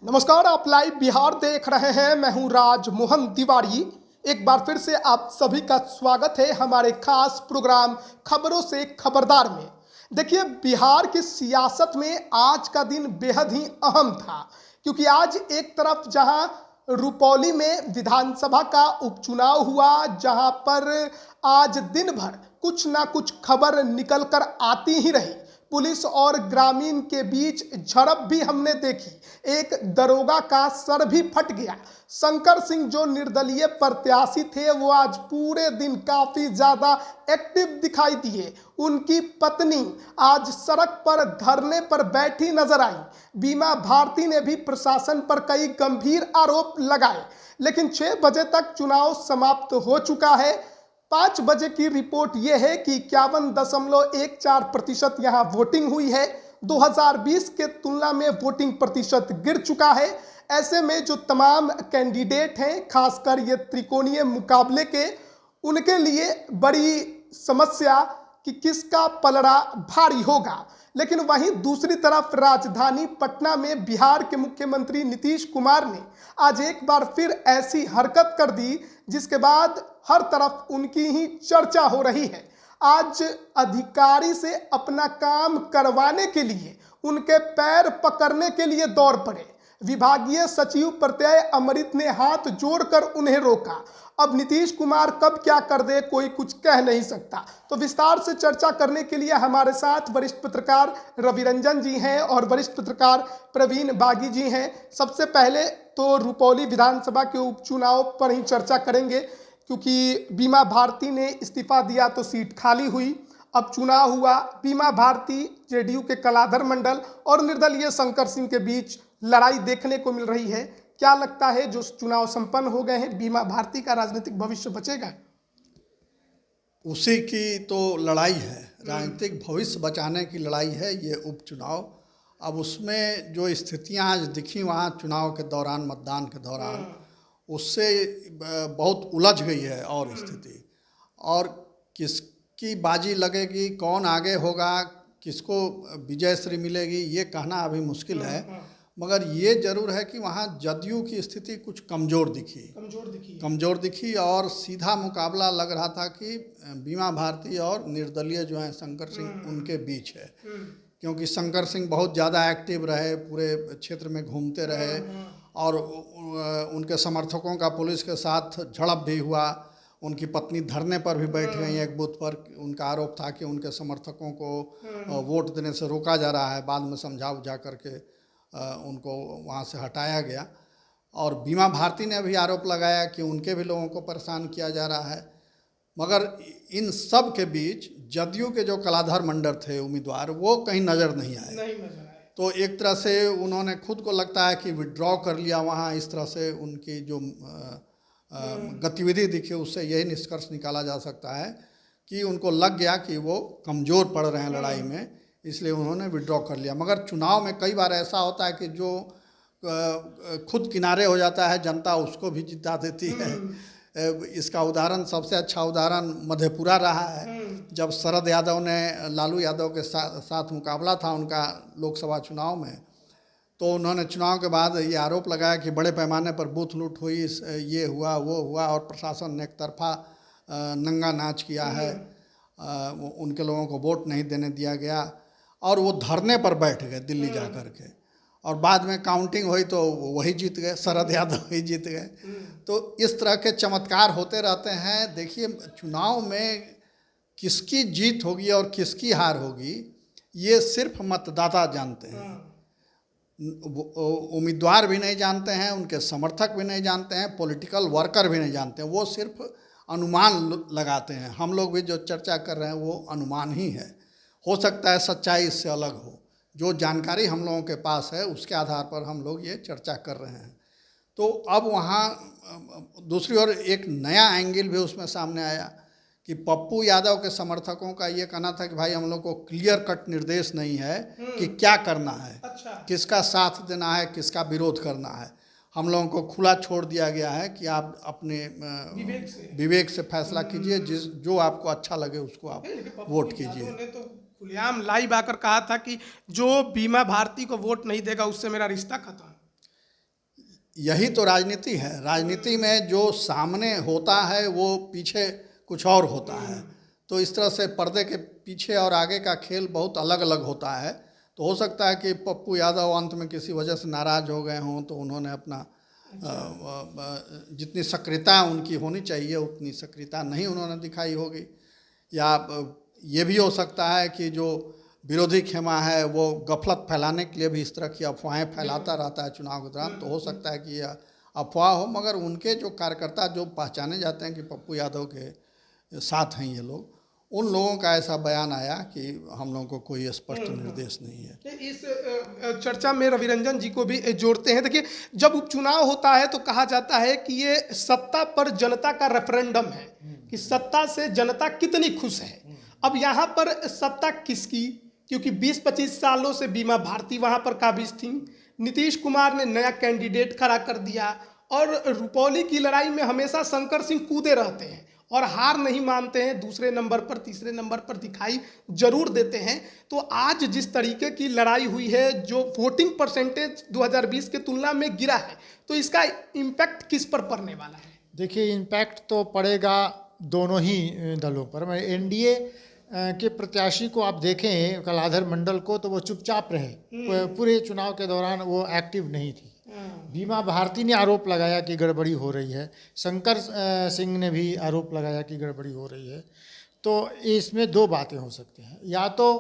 नमस्कार, आप लाइव बिहार देख रहे हैं। मैं हूं राजमोहन तिवारी। एक बार फिर से आप सभी का स्वागत है हमारे खास प्रोग्राम खबरों से खबरदार में। देखिए, बिहार की सियासत में आज का दिन बेहद ही अहम था, क्योंकि आज एक तरफ जहां रुपौली में विधानसभा का उपचुनाव हुआ, जहां पर आज दिन भर कुछ ना कुछ खबर निकल कर आती ही रही। पुलिस और ग्रामीण के बीच झड़प भी हमने देखी, एक दरोगा का सर भी फट गया। शंकर सिंह जो निर्दलीय प्रत्याशी थे, वो आज पूरे दिन काफी ज्यादा एक्टिव दिखाई दिए। उनकी पत्नी आज सड़क पर धरने पर बैठी नजर आई। बीमा भारती ने भी प्रशासन पर कई गंभीर आरोप लगाए, लेकिन 6 बजे तक चुनाव समाप्त हो चुका है। 5 बजे की रिपोर्ट यह है कि 51.14% यहाँ वोटिंग हुई है। 2020 के तुलना में वोटिंग प्रतिशत गिर चुका है। ऐसे में जो तमाम कैंडिडेट हैं, खासकर ये त्रिकोणीय मुकाबले के, उनके लिए बड़ी समस्या कि किसका पलड़ा भारी होगा। लेकिन वहीं दूसरी तरफ राजधानी पटना में बिहार के मुख्यमंत्री नीतीश कुमार ने आज एक बार फिर ऐसी हरकत कर दी, जिसके बाद हर तरफ उनकी ही चर्चा हो रही है। आज अधिकारी से अपना काम करवाने के लिए, उनके पैर पकड़ने के लिए दौड़ पड़े। विभागीय सचिव प्रत्यय अमृत ने हाथ जोड़कर उन्हें रोका। अब नीतीश कुमार कब क्या कर दे, कोई कुछ कह नहीं सकता। तो विस्तार से चर्चा करने के लिए हमारे साथ वरिष्ठ पत्रकार रविरंजन जी हैं और वरिष्ठ पत्रकार प्रवीण बागी जी हैं। सबसे पहले तो रुपौली विधानसभा के उपचुनाव पर ही चर्चा करेंगे, क्योंकि बीमा भारती ने इस्तीफा दिया तो सीट खाली हुई। अब चुनाव हुआ, बीमा भारती, जेडीयू के कलाधर मंडल और निर्दलीय शंकर सिंह के बीच लड़ाई देखने को मिल रही है। क्या लगता है, जो चुनाव संपन्न हो गए हैं, बीमा भारती का राजनीतिक भविष्य बचेगा? उसी की तो लड़ाई है, राजनीतिक भविष्य बचाने की लड़ाई है ये उपचुनाव। अब उसमें जो स्थितियां आज दिखी वहाँ चुनाव के दौरान, मतदान के दौरान, उससे बहुत उलझ गई है और स्थिति। और किसकी बाजी लगेगी, कौन आगे होगा, किसको विजयश्री मिलेगी, ये कहना अभी मुश्किल है। मगर ये जरूर है कि वहाँ जदयू की स्थिति कुछ कमज़ोर दिखी और सीधा मुकाबला लग रहा था कि बीमा भारती और निर्दलीय जो हैं शंकर सिंह, उनके बीच है। क्योंकि शंकर सिंह बहुत ज़्यादा एक्टिव रहे, पूरे क्षेत्र में घूमते रहे और उनके समर्थकों का पुलिस के साथ झड़प भी हुआ। उनकी पत्नी धरने पर भी बैठ गई एक बूथ पर। उनका आरोप था कि उनके समर्थकों को वोट देने से रोका जा रहा है। बाद में समझा उझा करके उनको वहाँ से हटाया गया। और बीमा भारती ने भी आरोप लगाया कि उनके भी लोगों को परेशान किया जा रहा है। मगर इन सब के बीच जदयू के जो कलाधर मंडल थे उम्मीदवार, वो कहीं नज़र नहीं आए। तो एक तरह से उन्होंने खुद को लगता है कि विड्रॉ कर लिया वहाँ। इस तरह से उनकी जो गतिविधि दिखी, उससे यही निष्कर्ष निकाला जा सकता है कि उनको लग गया कि वो कमज़ोर पड़ रहे हैं लड़ाई में, इसलिए उन्होंने विड्रॉ कर लिया। मगर चुनाव में कई बार ऐसा होता है कि जो खुद किनारे हो जाता है, जनता उसको भी जिता देती है। इसका उदाहरण, सबसे अच्छा उदाहरण मधेपुरा रहा है। जब शरद यादव ने लालू यादव के साथ मुकाबला था उनका लोकसभा चुनाव में, तो उन्होंने चुनाव के बाद ये आरोप लगाया कि बड़े पैमाने पर बूथ लूट हुई, ये हुआ वो हुआ, और प्रशासन ने एक तरफा नंगा नाच किया है, उनके लोगों को वोट नहीं देने दिया गया। और वो धरने पर बैठ गए दिल्ली जा कर के, और बाद में काउंटिंग हुई तो वही जीत गए, शरद यादव ही जीत गए। तो इस तरह के चमत्कार होते रहते हैं। देखिए, चुनाव में किसकी जीत होगी और किसकी हार होगी, ये सिर्फ मतदाता जानते हैं। उम्मीदवार भी नहीं जानते हैं, उनके समर्थक भी नहीं जानते हैं, पॉलिटिकल वर्कर भी नहीं जानते हैं। वो सिर्फ अनुमान लगाते हैं। हम लोग भी जो चर्चा कर रहे हैं वो अनुमान ही है। हो सकता है सच्चाई इससे अलग हो। जो जानकारी हम लोगों के पास है उसके आधार पर हम लोग ये चर्चा कर रहे हैं। तो अब वहाँ दूसरी ओर एक नया एंगल भी उसमें सामने आया कि पप्पू यादव के समर्थकों का ये कहना था कि भाई, हम लोग को क्लियर कट निर्देश नहीं है कि क्या करना है। अच्छा। किसका साथ देना है, किसका विरोध करना है। हम लोगों को खुला छोड़ दिया गया है कि आप अपने विवेक से फैसला कीजिए, जो आपको अच्छा लगे उसको आप वोट कीजिए। तो खुलेआम लाइव आकर कहा था कि जो बीमा भारती को वोट नहीं देगा उससे मेरा रिश्ता खत्म। यही तो राजनीति है। राजनीति में जो सामने होता है वो पीछे कुछ और होता है। तो इस तरह से पर्दे के पीछे और आगे का खेल बहुत अलग अलग होता है। तो हो सकता है कि पप्पू यादव अंत में किसी वजह से नाराज़ हो गए हों, तो उन्होंने अपना जितनी सक्रियता उनकी होनी चाहिए उतनी सक्रियता नहीं उन्होंने दिखाई होगी। या ये भी हो सकता है कि जो विरोधी खेमा है वो गफलत फैलाने के लिए भी इस तरह की अफवाहें फैलाता रहता है चुनाव के दौरान। तो हो सकता है कि यह अफवाह हो, मगर उनके जो कार्यकर्ता जो पहचाने जाते हैं कि पप्पू यादव के साथ हैं ये लोग, उन लोगों का ऐसा बयान आया कि हम लोगों को कोई स्पष्ट निर्देश नहीं है। इस चर्चा में रविरंजन जी को भी जोड़ते हैं। देखिए, जब उपचुनाव होता है तो कहा जाता है कि ये सत्ता पर जनता का रेफरेंडम है कि सत्ता से जनता कितनी खुश है। अब यहाँ पर सत्ता किसकी, क्योंकि 20-25 सालों से बीमा भारती वहाँ पर काबिज थी। नीतीश कुमार ने नया कैंडिडेट खड़ा कर दिया और रुपौली की लड़ाई में हमेशा शंकर सिंह कूदे रहते हैं और हार नहीं मानते हैं, दूसरे नंबर पर तीसरे नंबर पर दिखाई जरूर देते हैं। तो आज जिस तरीके की लड़ाई हुई है, जो वोटिंग परसेंटेज 2020 के तुलना में गिरा है, तो इसका इम्पैक्ट किस पर पड़ने वाला है? देखिए, इम्पैक्ट तो पड़ेगा दोनों ही दलों पर। मैं एनडीए के प्रत्याशी को आप देखें, कलाधर मंडल को, तो वो चुपचाप रहे पूरे चुनाव के दौरान, वो एक्टिव नहीं थी। बीमा भारती ने आरोप लगाया कि गड़बड़ी हो रही है, शंकर सिंह ने भी आरोप लगाया कि गड़बड़ी हो रही है। तो इसमें दो बातें हो सकती हैं, या तो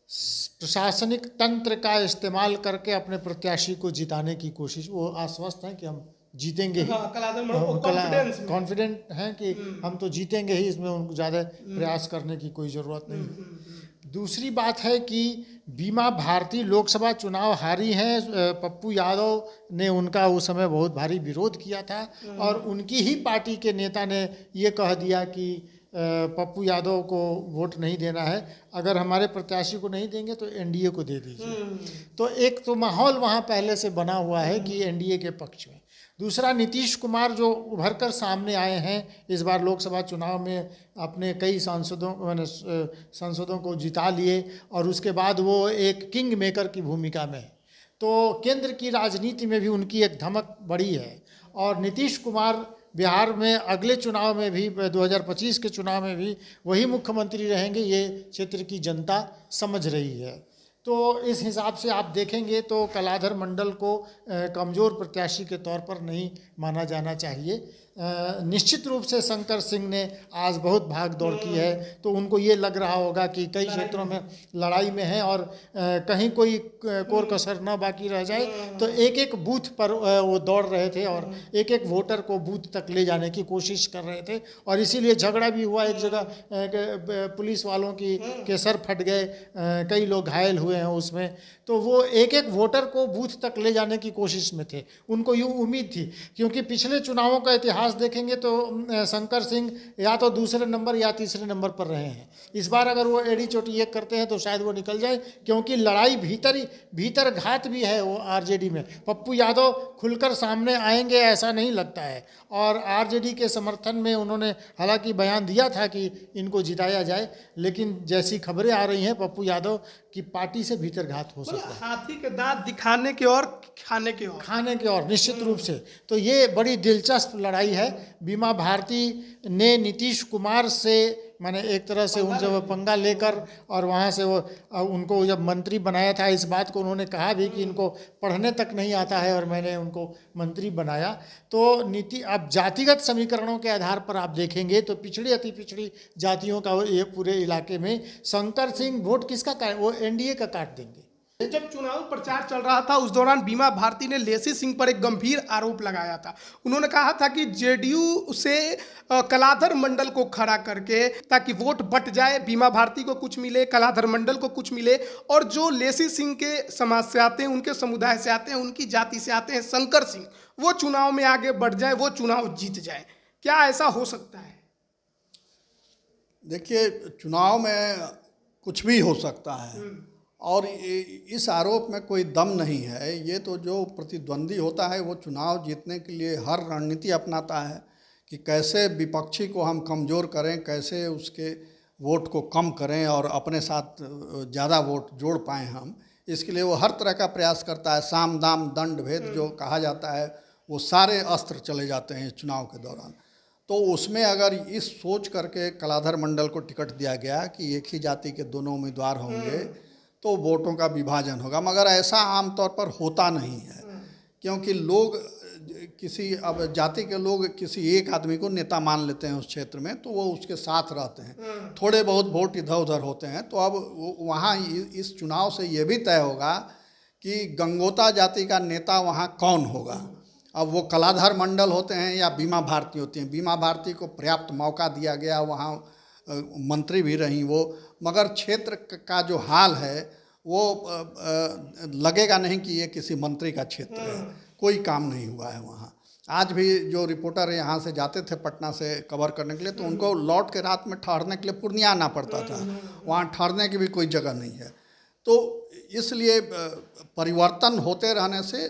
प्रशासनिक तंत्र का इस्तेमाल करके अपने प्रत्याशी को जिताने की कोशिश, वो आश्वस्त हैं कि हम जीतेंगे ही, कॉन्फिडेंट हैं कि हम तो जीतेंगे ही, इसमें उनको ज़्यादा प्रयास करने की कोई ज़रूरत नहीं है। दूसरी बात है कि बीमा भारती लोकसभा चुनाव हारी हैं, पप्पू यादव ने उनका उस समय बहुत भारी विरोध किया था और उनकी ही पार्टी के नेता ने ये कह दिया कि पप्पू यादव को वोट नहीं देना है, अगर हमारे प्रत्याशी को नहीं देंगे तो एनडीए को दे दीजिए। तो एक तो माहौल वहाँ पहले से बना हुआ है कि एनडीए के पक्ष में। दूसरा, नीतीश कुमार जो उभर कर सामने आए हैं इस बार लोकसभा चुनाव में, अपने कई सांसदों को जिता लिए और उसके बाद वो एक किंग मेकर की भूमिका में है। तो केंद्र की राजनीति में भी उनकी एक धमक बड़ी है। और नीतीश कुमार बिहार में अगले चुनाव में भी, 2025 के चुनाव में भी वही मुख्यमंत्री रहेंगे, ये क्षेत्र की जनता समझ रही है। तो इस हिसाब से आप देखेंगे तो कलाधर मंडल को कमज़ोर प्रत्याशी के तौर पर नहीं माना जाना चाहिए। निश्चित रूप से शंकर सिंह ने आज बहुत भाग दौड़ की है, तो उनको ये लग रहा होगा कि कई क्षेत्रों में लड़ाई में है और कहीं कोई कोर कसर न बाकी रह जाए। तो एक एक बूथ पर वो दौड़ रहे थे और एक एक वोटर को बूथ तक ले जाने की कोशिश कर रहे थे, और इसीलिए झगड़ा भी हुआ। एक जगह पुलिस वालों के सर फट गए, कई लोग घायल हुए हैं उसमें। तो वो एक एक वोटर को बूथ तक ले जाने की कोशिश में थे। उनको यूँ उम्मीद थी, क्योंकि पिछले चुनावों का इतिहास देखेंगे तो शंकर सिंह या तो दूसरे नंबर या तीसरे नंबर पर रहे हैं। इस बार अगर वो एड़ी चोटी एक करते हैं तो शायद वो निकल जाए, क्योंकि लड़ाई भीतर घात भी है वो आरजेडी में। पप्पू यादव खुलकर सामने आएंगे ऐसा नहीं लगता है, और आरजेडी के समर्थन में उन्होंने हालांकि बयान दिया था कि इनको जिताया जाए, लेकिन जैसी खबरें आ रही हैं पप्पू यादव की पार्टी से भीतर घात हो सकता है। हाथी के दांत दिखाने के और खाने के और निश्चित रूप से। तो ये बड़ी दिलचस्प लड़ाई है। बीमा भारती ने नीतीश कुमार से, माने एक तरह से उन जब पंगा लेकर और वहाँ से वो उनको जब मंत्री बनाया था, इस बात को उन्होंने कहा भी कि इनको पढ़ने तक नहीं आता है और मैंने उनको मंत्री बनाया। तो अब जातिगत समीकरणों के आधार पर आप देखेंगे तो पिछड़ी अति पिछड़ी जातियों का ये पूरे इलाके में शंकर सिंह वोट किसका, वो एनडीए का काट देंगे। जब चुनाव प्रचार चल रहा था उस दौरान बीमा भारती ने लेसी सिंह पर एक गंभीर आरोप लगाया था। उन्होंने कहा था कि जेडीयू से कलाधर मंडल को खड़ा करके ताकि वोट बट जाए, बीमा भारती को कुछ मिले, कलाधर मंडल को कुछ मिले, और जो लेसी सिंह के समाज से आते हैं, उनके समुदाय से आते हैं, उनकी जाति से आते हैं शंकर सिंह, वो चुनाव में आगे बढ़ जाए, वो चुनाव जीत जाए। क्या ऐसा हो सकता है? देखिए, चुनाव में कुछ भी हो सकता है और इस आरोप में कोई दम नहीं है। ये तो जो प्रतिद्वंदी होता है वो चुनाव जीतने के लिए हर रणनीति अपनाता है कि कैसे विपक्षी को हम कमज़ोर करें, कैसे उसके वोट को कम करें और अपने साथ ज़्यादा वोट जोड़ पाएँ हम। इसके लिए वो हर तरह का प्रयास करता है। साम दाम दंड भेद जो कहा जाता है वो सारे अस्त्र चले जाते हैं चुनाव के दौरान। तो उसमें अगर इस सोच करके कलाधर मंडल को टिकट दिया गया कि एक ही जाति के दोनों उम्मीदवार होंगे तो वोटों का विभाजन होगा, मगर ऐसा आमतौर पर होता नहीं है, क्योंकि लोग किसी अब जाति के लोग किसी एक आदमी को नेता मान लेते हैं उस क्षेत्र में, तो वो उसके साथ रहते हैं। थोड़े बहुत वोट इधर उधर होते हैं। तो अब वहाँ इस चुनाव से ये भी तय होगा कि गंगोता जाति का नेता वहाँ कौन होगा। अब वो कलाधर मंडल होते हैं या बीमा भारती होती हैं। बीमा भारती को पर्याप्त मौका दिया गया, वहाँ मंत्री भी रहीं वो, मगर क्षेत्र का जो हाल है वो लगेगा नहीं कि ये किसी मंत्री का क्षेत्र है। कोई काम नहीं हुआ है वहाँ। आज भी जो रिपोर्टर यहाँ से जाते थे पटना से कवर करने के लिए, तो उनको लौट के रात में ठहरने के लिए पूर्णिया आना पड़ता था। वहाँ ठहरने की भी कोई जगह नहीं है। तो इसलिए परिवर्तन होते रहने से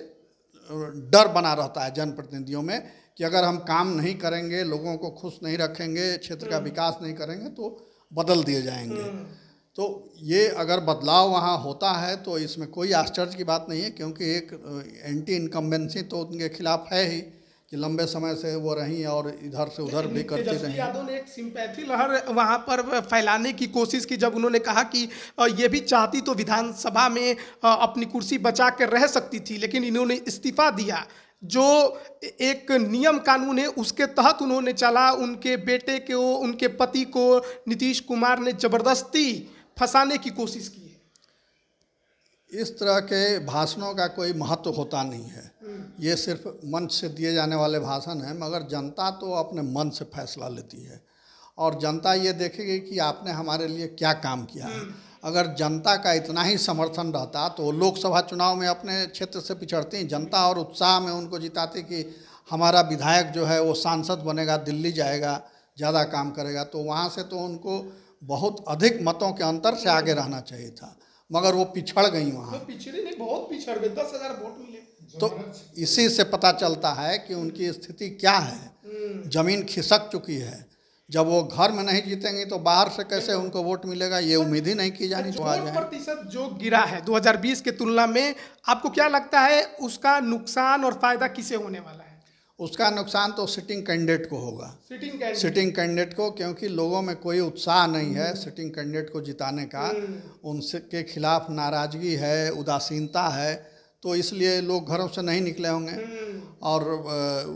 डर बना रहता है जनप्रतिनिधियों में कि अगर हम काम नहीं करेंगे, लोगों को खुश नहीं रखेंगे, क्षेत्र का विकास नहीं करेंगे तो बदल दिए जाएंगे। तो ये अगर बदलाव वहाँ होता है तो इसमें कोई आश्चर्य की बात नहीं है, क्योंकि एक एंटी इनकम्बेंसी तो उनके खिलाफ है ही कि लंबे समय से वो रहीं और इधर से उधर भी करती रहीं। तेजस्वी यादव ने एक सिंपैथी लहर वहाँ पर फैलाने की कोशिश की, जब उन्होंने कहा कि ये भी चाहती तो विधानसभा में अपनी कुर्सी बचा कर रह सकती थी, लेकिन इन्होंने इस्तीफा दिया। जो एक नियम कानून है उसके तहत उन्होंने चला। उनके बेटे को, उनके पति को नीतीश कुमार ने जबरदस्ती फंसाने की कोशिश की है। इस तरह के भाषणों का कोई महत्व होता नहीं है। ये सिर्फ मंच से दिए जाने वाले भाषण हैं, मगर जनता तो अपने मन से फैसला लेती है और जनता ये देखेगी कि आपने हमारे लिए क्या काम किया है। अगर जनता का इतना ही समर्थन रहता तो लोकसभा चुनाव में अपने क्षेत्र से पिछड़ती जनता और उत्साह में उनको जिताती कि हमारा विधायक जो है वो सांसद बनेगा, दिल्ली जाएगा, ज़्यादा काम करेगा। तो वहाँ से तो उनको बहुत अधिक मतों के अंतर से आगे रहना चाहिए था, मगर वो पिछड़ गई वहाँ। तो पिछड़े नहीं, बहुत पिछड़ गए, 10,000 वोट मिले। तो इसी से पता चलता है कि उनकी स्थिति क्या है। जमीन खिसक चुकी है। जब वो घर में नहीं जीतेंगे तो बाहर से कैसे उनको वोट मिलेगा, ये उम्मीद ही नहीं की जानी। तो वोट प्रतिशत जो गिरा है 2020 के तुलना में, आपको क्या लगता है उसका नुकसान और फायदा किसे होने वाला है? उसका नुकसान तो सिटिंग कैंडिडेट को होगा, सिटिंग कैंडिडेट को, क्योंकि लोगों में कोई उत्साह नहीं है सिटिंग कैंडिडेट को जिताने का। उनके खिलाफ नाराजगी है, उदासीनता है, तो इसलिए लोग घरों से नहीं निकले होंगे। और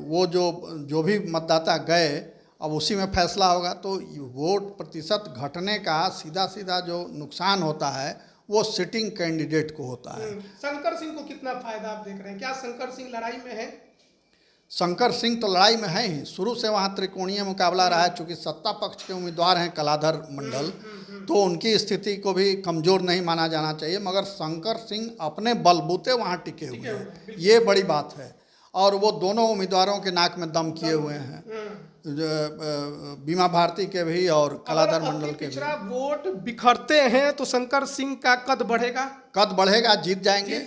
वो जो भी मतदाता गए, अब उसी में फैसला होगा। तो वोट प्रतिशत घटने का सीधा सीधा जो नुकसान होता है वो सिटिंग कैंडिडेट को होता है। शंकर सिंह को कितना फायदा आप देख रहे हैं? क्या शंकर सिंह लड़ाई में है? शंकर सिंह तो लड़ाई में है ही, शुरू से वहाँ त्रिकोणीय मुकाबला रहा है। चूँकि सत्ता पक्ष के उम्मीदवार हैं कलाधर मंडल, तो उनकी स्थिति को भी कमज़ोर नहीं माना जाना चाहिए, मगर शंकर सिंह अपने बलबूते वहाँ टिके हुए हैं, ये बड़ी बात है। और वो दोनों उम्मीदवारों के नाक में दम किए हुए हैं, बीमा भारती के भी और कलाधर मंडल के भी। वोट बिखरते हैं तो शंकर सिंह का कद बढ़ेगा, जीत जाएंगे।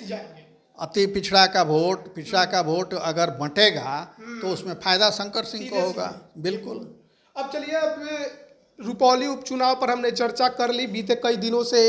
अति पिछड़ा का वोट अगर बंटेगा तो उसमें फायदा शंकर सिंह को होगा, बिल्कुल। अब चलिए, अब रुपौली उपचुनाव पर हमने चर्चा कर ली। बीते कई दिनों से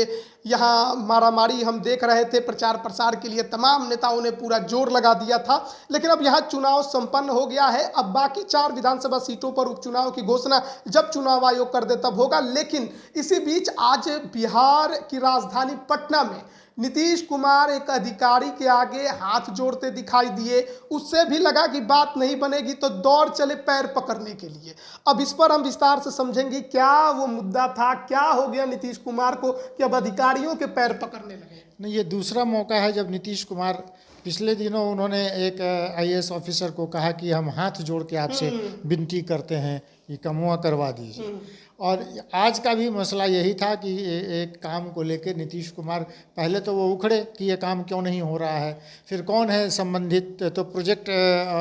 यहाँ मारामारी हम देख रहे थे, प्रचार प्रसार के लिए तमाम नेताओं ने पूरा जोर लगा दिया था, लेकिन अब यहाँ चुनाव संपन्न हो गया है। अब बाकी 4 विधानसभा सीटों पर उपचुनाव की घोषणा जब चुनाव आयोग कर दे तब होगा। लेकिन इसी बीच आज बिहार की राजधानी पटना में नीतीश कुमार एक अधिकारी के आगे हाथ जोड़ते दिखाई दिए। उससे भी लगा कि बात नहीं बनेगी तो दौड़ चले पैर पकड़ने के लिए। अब इस पर हम विस्तार से समझेंगे क्या वो मुद्दा था, क्या हो गया नीतीश कुमार को कि अब अधिकारियों के पैर पकड़ने लगे। नहीं, ये दूसरा मौका है जब नीतीश कुमार, पिछले दिनों उन्होंने एक IAS ऑफिसर को कहा कि हम हाथ जोड़ के आपसे विनती करते हैं कि कमुआ करवा दीजिए। और आज का भी मसला यही था कि एक काम को लेकर नीतीश कुमार, पहले तो वो उखड़े कि ये काम क्यों नहीं हो रहा है, फिर कौन है संबंधित, तो प्रोजेक्ट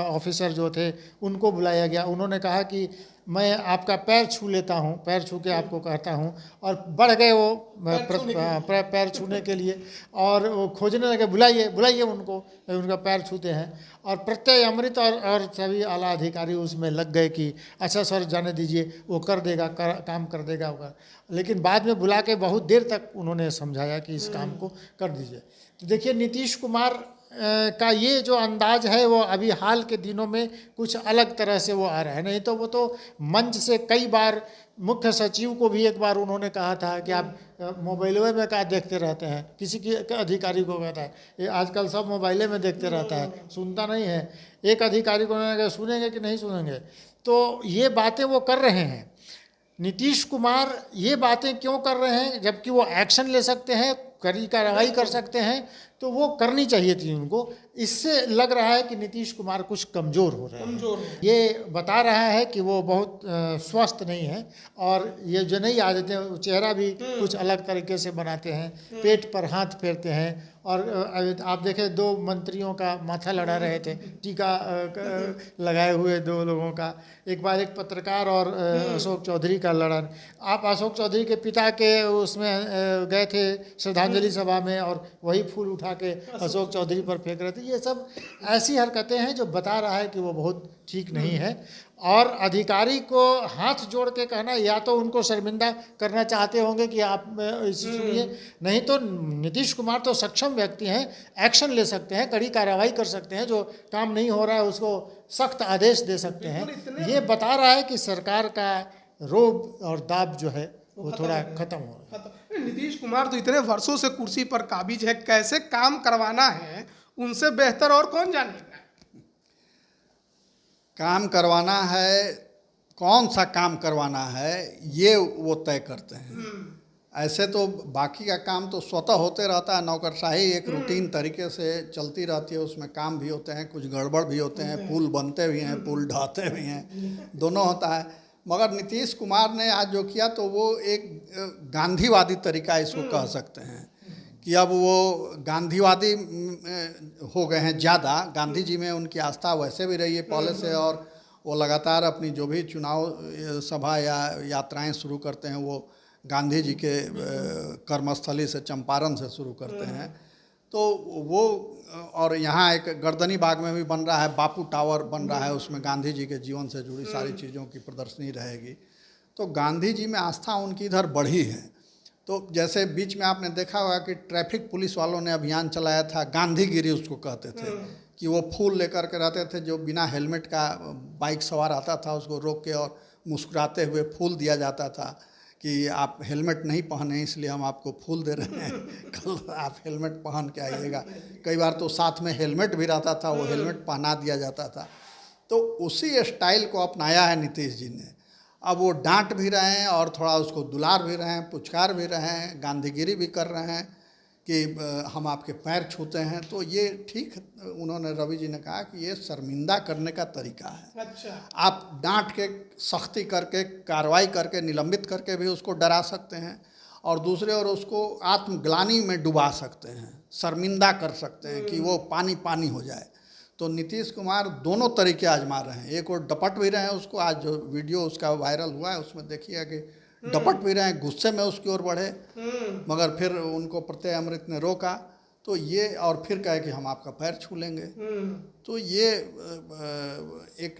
ऑफिसर जो थे उनको बुलाया गया। उन्होंने कहा कि मैं आपका पैर छू लेता हूँ, पैर छू के आपको कहता हूँ, और बढ़ गए वो पैर छूने के लिए, और वो खोजने लगे, बुलाइए उनको, उनका पैर छूते हैं। और प्रत्यय अमृत और सभी आला अधिकारी उसमें लग गए कि अच्छा सर जाने दीजिए, वो कर देगा, काम कर देगा होगा। लेकिन बाद में बुला के बहुत देर तक उन्होंने समझाया कि इस काम को कर दीजिए। तो देखिए, नीतीश कुमार का ये जो अंदाज है वो अभी हाल के दिनों में कुछ अलग तरह से वो आ रहा है। नहीं तो वो तो मंच से कई बार मुख्य सचिव को भी एक बार उन्होंने कहा था कि आप मोबाइलों में क्या देखते रहते हैं, किसी की अधिकारी को कहता है ये आजकल सब मोबाइले में देखते रहता है, सुनता नहीं है। एक अधिकारी को उन्होंने कहा सुनेंगे कि नहीं सुनेंगे। तो ये बातें वो कर रहे हैं। नीतीश कुमार ये बातें क्यों कर रहे हैं, जबकि वो एक्शन ले सकते हैं, कड़ी कार्रवाई कर सकते हैं, तो वो करनी चाहिए थी उनको। इससे लग रहा है कि नीतीश कुमार कुछ कमज़ोर हो रहे हैं। ये बता रहा है कि वो बहुत स्वस्थ नहीं है, और ये जो नई आदतें, चेहरा भी कुछ अलग तरीके से बनाते हैं, पेट पर हाथ फेरते हैं। और आप देखें 2 मंत्रियों का माथा लड़ा रहे थे, टीका लगाए हुए 2 लोगों का। एक बार एक पत्रकार और अशोक चौधरी का लड़ा। आप अशोक चौधरी के पिता के उसमें गए थे श्रद्धांजलि सभा में, और वही फूल उठा के अशोक चौधरी पर फेंक रहे थे। ये सब ऐसी हरकतें हैं जो बता रहा है कि वो बहुत ठीक नहीं है। और अधिकारी को हाथ जोड़ के कहना, या तो उनको शर्मिंदा करना चाहते होंगे कि आप इसे सुनिए, नहीं तो नीतीश कुमार तो सक्षम व्यक्ति हैं, एक्शन ले सकते हैं, कड़ी कार्रवाई कर सकते हैं, जो काम नहीं हो रहा है उसको सख्त आदेश दे सकते हैं। ये बता रहा है कि सरकार का रोब और दाब जो है वो थोड़ा खत्म हो रहा है। नीतीश कुमार तो इतने वर्षों से कुर्सी पर काबिज है, कैसे काम करवाना है उनसे बेहतर और कौन जानेगा। काम करवाना है, कौन सा काम करवाना है ये वो तय करते हैं। ऐसे तो बाकी का काम तो स्वतः होते रहता है, नौकरशाही एक रूटीन तरीके से चलती रहती है, उसमें काम भी होते हैं, कुछ गड़बड़ भी होते हैं, पुल बनते भी हैं, पुल ढहते भी हैं, दोनों होता है। मगर नीतीश कुमार ने आज जो किया तो वो एक गांधीवादी तरीका इसको कह सकते हैं कि अब वो गांधीवादी हो गए हैं ज़्यादा। गांधी जी में उनकी आस्था वैसे भी रही है पहले से, और वो लगातार अपनी जो भी चुनाव सभा या यात्राएं शुरू करते हैं वो गांधी जी के कर्मस्थली से, चंपारण से शुरू करते हैं। तो वो, और यहाँ एक गर्दनी बाग में भी बन रहा है, बापू टावर बन रहा है, उसमें गांधी जी के जीवन से जुड़ी सारी चीज़ों की प्रदर्शनी रहेगी। तो गांधी जी में आस्था उनकी इधर बढ़ी है। तो जैसे बीच में आपने देखा होगा कि ट्रैफिक पुलिस वालों ने अभियान चलाया था, गांधीगिरी उसको कहते थे, कि वो फूल लेकर के रहते थे, जो बिना हेलमेट का बाइक सवार आता था उसको रोक के और मुस्कुराते हुए फूल दिया जाता था कि आप हेलमेट नहीं पहने इसलिए हम आपको फूल दे रहे हैं, कल आप हेलमेट पहन के आइएगा। कई बार तो साथ में हेलमेट भी रहता था, वो हेलमेट पहना दिया जाता था। तो उसी स्टाइल को अपनाया है नीतीश जी ने। अब वो डांट भी रहे हैं और थोड़ा उसको दुलार भी रहे हैं, पुचकार भी रहे हैं, गांधीगिरी भी कर रहे हैं कि हम आपके पैर छूते हैं। तो ये ठीक, उन्होंने, रवि जी ने कहा कि ये शर्मिंदा करने का तरीका है। अच्छा, आप डांट के, सख्ती करके, कार्रवाई करके, निलंबित करके भी उसको डरा सकते हैं, और दूसरे ओर उसको आत्मग्लानि में डुबा सकते हैं, शर्मिंदा कर सकते हैं कि वो पानी पानी हो जाए। तो नीतीश कुमार दोनों तरीके आजमा रहे हैं। एक और डपट भी रहे हैं उसको, आज जो वीडियो उसका वायरल हुआ है उसमें देखिए कि डपट भी रहे हैं, गुस्से में उसकी ओर बढ़े, मगर फिर उनको प्रत्यय अमृत ने रोका, तो ये, और फिर कहे कि हम आपका पैर छू लेंगे। तो ये एक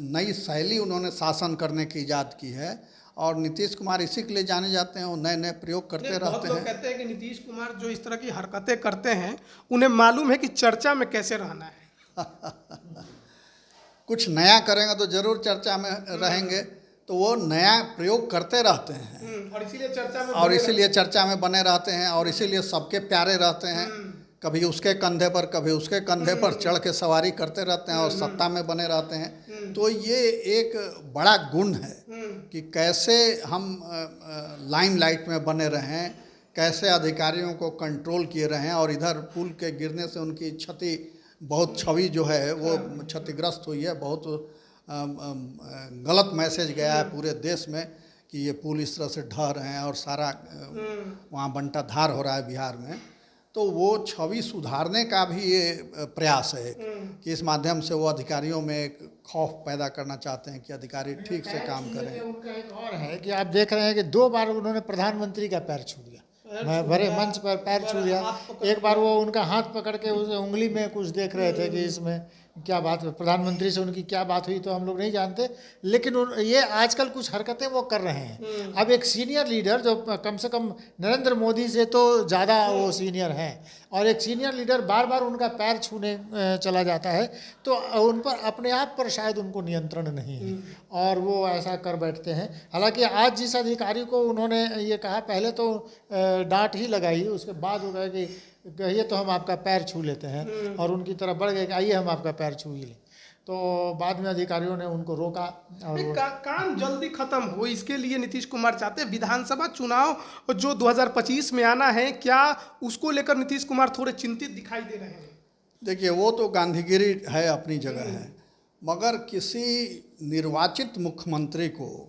नई शैली उन्होंने शासन करने की ईजाद की है, और नीतीश कुमार इसी के लिए जाने जाते हैं, वो नए नए प्रयोग करते रहते हैं। बहुत लोग कहते हैं कि नीतीश कुमार जो इस तरह की हरकतें करते हैं उन्हें मालूम है कि चर्चा में कैसे रहना है। कुछ नया करेंगे तो जरूर चर्चा में रहेंगे, तो वो नया प्रयोग करते रहते हैं, और इसीलिए चर्चा में बने रहते हैं, और इसीलिए सबके प्यारे रहते हैं। कभी उसके कंधे पर, कभी उसके कंधे पर चढ़ के सवारी करते रहते हैं, और सत्ता में बने रहते हैं। तो ये एक बड़ा गुण है कि कैसे हम लाइमलाइट में बने रहें, कैसे अधिकारियों को कंट्रोल किए रहें, और इधर पुल के गिरने से उनकी क्षति, बहुत छवि जो है वो क्षतिग्रस्त हुई है। बहुत गलत मैसेज गया है पूरे देश में कि ये पुल इस तरह से ढह रहे हैं, और सारा वहाँ बंटा धार हो रहा है बिहार में। तो वो छवि सुधारने का भी ये प्रयास है कि इस माध्यम से वो अधिकारियों में एक खौफ पैदा करना चाहते हैं कि अधिकारी ठीक से काम करें। उनका एक और है कि आप देख रहे हैं कि 2 बार उन्होंने प्रधानमंत्री का पैर छू लिया, बड़े मंच पर पैर छू लिया। एक बार वो उनका हाथ पकड़ के उस उंगली में कुछ देख रहे थे कि इसमें क्या बात, प्रधानमंत्री से उनकी क्या बात हुई तो हम लोग नहीं जानते, लेकिन ये आजकल कुछ हरकतें वो कर रहे हैं। अब एक सीनियर लीडर जो कम से कम नरेंद्र मोदी से तो ज़्यादा वो सीनियर हैं, और एक सीनियर लीडर बार बार उनका पैर छूने चला जाता है, तो उन पर अपने आप पर शायद उनको नियंत्रण नहीं है और वो ऐसा कर बैठते हैं। हालांकि आज जिस अधिकारी को उन्होंने ये कहा, पहले तो डांट ही लगाई, उसके बाद हो गया कि कहिए तो हम आपका पैर छू लेते हैं, और उनकी तरफ बढ़ गए कि आइए हम आपका पैर छू ही लें। तो बाद में अधिकारियों ने उनको रोका और काम जल्दी खत्म हो, इसके लिए नीतीश कुमार चाहते हैं। विधानसभा चुनाव जो 2025 में आना है, क्या उसको लेकर नीतीश कुमार थोड़े चिंतित दिखाई दे रहे हैं? देखिए, वो तो गांधीगिरी है, अपनी जगह है, मगर किसी निर्वाचित मुख्यमंत्री को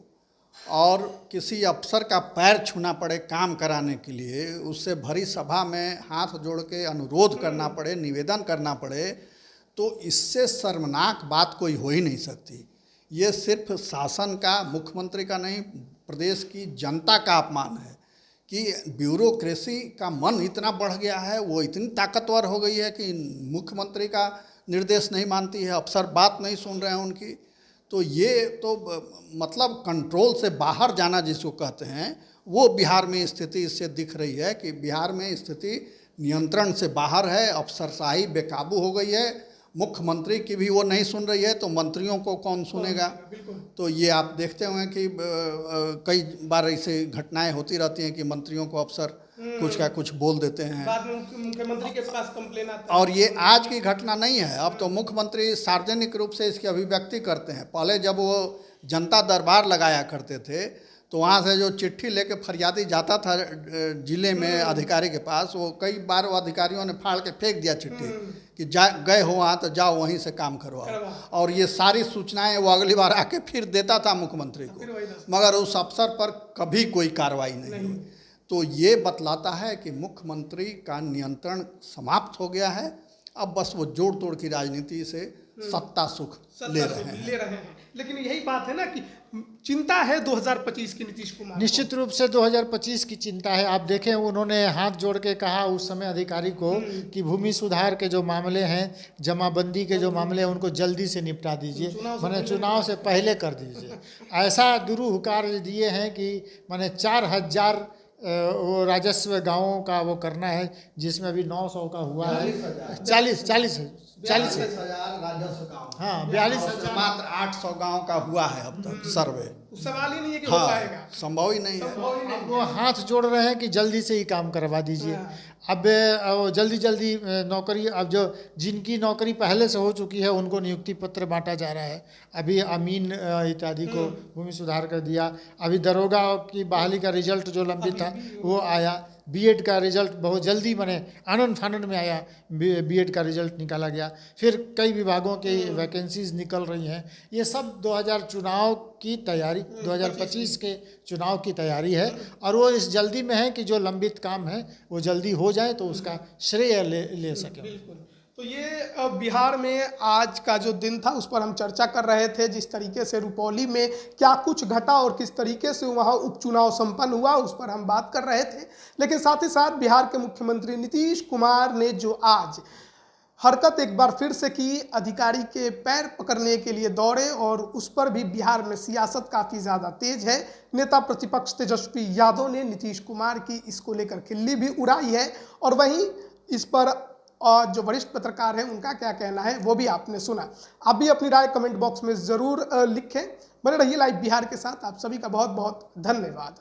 और किसी अफसर का पैर छूना पड़े काम कराने के लिए, उससे भरी सभा में हाथ जोड़ के अनुरोध करना पड़े, निवेदन करना पड़े, तो इससे शर्मनाक बात कोई हो ही नहीं सकती। ये सिर्फ शासन का, मुख्यमंत्री का नहीं, प्रदेश की जनता का अपमान है कि ब्यूरोक्रेसी का मन इतना बढ़ गया है, वो इतनी ताकतवर हो गई है कि मुख्यमंत्री का निर्देश नहीं मानती है, अफसर बात नहीं सुन रहे हैं उनकी। तो ये तो मतलब कंट्रोल से बाहर जाना जिसको कहते हैं, वो बिहार में स्थिति इससे दिख रही है कि बिहार में स्थिति नियंत्रण से बाहर है, अफसरशाही बेकाबू हो गई है, मुख्यमंत्री की भी वो नहीं सुन रही है, तो मंत्रियों को कौन सुनेगा। तो ये आप देखते होंगे कि कई बार ऐसी घटनाएं होती रहती हैं कि मंत्रियों को अफसर कुछ का कुछ बोल देते हैं, बाद में मुख्यमंत्री के पास कंप्लेन आता है। और ये आज की घटना नहीं है, अब तो मुख्यमंत्री सार्वजनिक रूप से इसकी अभिव्यक्ति करते हैं। पहले जब वो जनता दरबार लगाया करते थे, तो वहाँ से जो चिट्ठी लेके फरियादी जाता था जिले में अधिकारी के पास, वो कई बार वो अधिकारियों ने फाड़ के फेंक दिया चिट्ठी कि जा गए हो वहाँ तो जाओ वहीं से काम करवाओ, और ये सारी सूचनाएं वो अगली बार आके फिर देता था मुख्यमंत्री को, मगर उस अफसर पर कभी कोई कार्रवाई नहीं हुई। तो ये बतलाता है कि मुख्यमंत्री का नियंत्रण समाप्त हो गया है, अब बस वो जोड़ तोड़ की राजनीति से सत्ता सुख ले रहे हैं। लेकिन यही बात है ना कि चिंता है 2025 की नीतीश कुमार। निश्चित रूप से 2025 की चिंता है। आप देखें, उन्होंने हाथ जोड़ के कहा उस समय अधिकारी को कि भूमि सुधार के जो मामले हैं, जमाबंदी के जो मामले हैं, उनको जल्दी से निपटा दीजिए, माने चुनाव से पहले कर दीजिए। ऐसा दुरूह कार्य दिए हैं कि माने 4000 वो राजस्व गांवों का वो करना है, जिसमें अभी 900 का हुआ है, 42,000 राजस्व गाँव, हाँ 42,000, मात्र 800 गाँव का हुआ है अब तक सर्वे। सवाल ही नहीं है कि हो पाएगा, संभव ही नहीं है। अब वो हाथ जोड़ रहे हैं कि जल्दी से ही काम करवा दीजिए। अब जल्दी नौकरी, अब जो जिनकी नौकरी पहले से हो चुकी है उनको नियुक्ति पत्र बांटा जा रहा है। अभी अमीन इत्यादि को भूमि सुधार कर दिया। अभी दरोगा की बहाली का रिजल्ट जो लंबित था वो आया। बीएड का रिजल्ट बहुत जल्दी, माने आनन फानन में आया, बीएड का रिजल्ट निकाला गया। फिर कई विभागों की वैकेंसीज निकल रही हैं। ये सब 2025 के चुनाव की तैयारी है, और वो इस जल्दी में है कि जो लंबित काम है वो जल्दी हो जाए तो उसका श्रेय ले सके। तो ये बिहार में आज का जो दिन था उस पर हम चर्चा कर रहे थे, जिस तरीके से रुपौली में क्या कुछ घटा और किस तरीके से वहाँ उपचुनाव संपन्न हुआ उस पर हम बात कर रहे थे। लेकिन साथ ही साथ बिहार के मुख्यमंत्री नीतीश कुमार ने जो आज हरकत एक बार फिर से की, अधिकारी के पैर पकड़ने के लिए दौड़े, और उस पर भी बिहार में सियासत काफ़ी ज़्यादा तेज है। नेता प्रतिपक्ष तेजस्वी यादव ने नीतीश कुमार की इसको लेकर खिल्ली भी उड़ाई है, और वहीं इस पर और जो वरिष्ठ पत्रकार हैं उनका क्या कहना है वो भी आपने सुना। आप भी अपनी राय कमेंट बॉक्स में ज़रूर लिखें। बने रहिए लाइव बिहार के साथ। आप सभी का बहुत बहुत धन्यवाद।